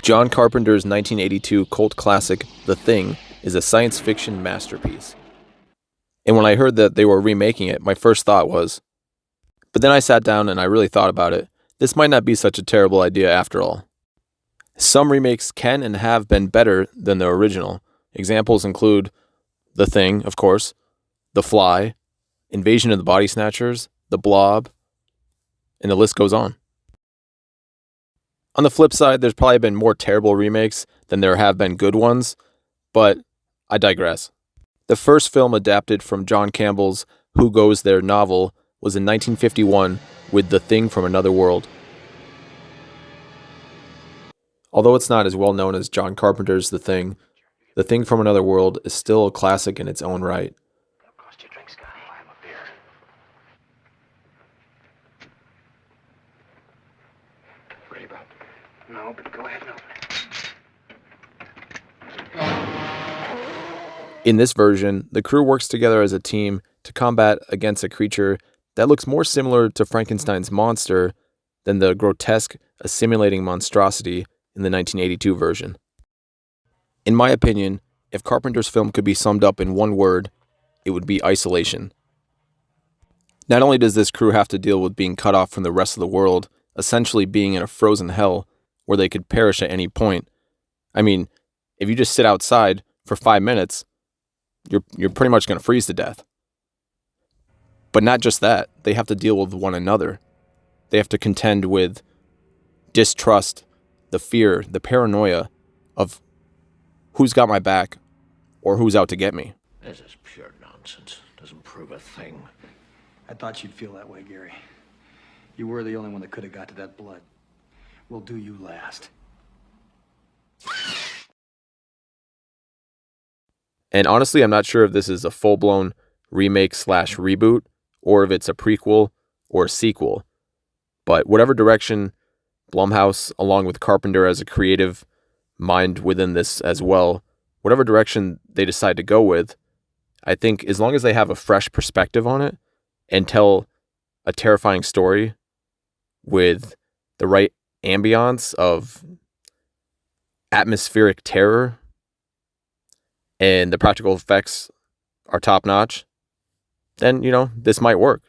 John Carpenter's 1982 cult classic, The Thing, is a science fiction masterpiece. And when I heard that they were remaking it, my first thought was, but then I sat down and I really thought about it. This might not be such a terrible idea after all. Some remakes can and have been better than the original. Examples include The Thing, of course, The Fly, Invasion of the Body Snatchers, The Blob, and the list goes on. On the flip side, there's probably been more terrible remakes than there have been good ones, but I digress. The first film adapted from John Campbell's Who Goes There novel was in 1951 with The Thing from Another World. Although it's not as well known as John Carpenter's The Thing from Another World is still a classic in its own right. Cost you drinks, guy. I'll have a beer. Ready, bro? No, but go ahead and open it. In this version, the crew works together as a team to combat against a creature that looks more similar to Frankenstein's monster than the grotesque, assimilating monstrosity in the 1982 version. In my opinion, if Carpenter's film could be summed up in one word, it would be isolation. Not only does this crew have to deal with being cut off from the rest of the world, essentially being in a frozen hell where they could perish at any point. I mean, if you just sit outside for 5 minutes, you're pretty much going to freeze to death. But not just that, they have to deal with one another. They have to contend with distrust, the fear, the paranoia of who's got my back or who's out to get me. This is pure nonsense. Doesn't prove a thing. I thought you'd feel that way, Gary. You were the only one that could have got to that blood. We'll do you last. And honestly, I'm not sure if this is a full-blown remake/reboot or if it's a prequel or a sequel. But whatever direction Blumhouse, along with Carpenter as a creative mind within this as well, whatever direction they decide to go with, I think as long as they have a fresh perspective on it and tell a terrifying story with the right ambiance of atmospheric terror and the practical effects are top-notch, then, this might work.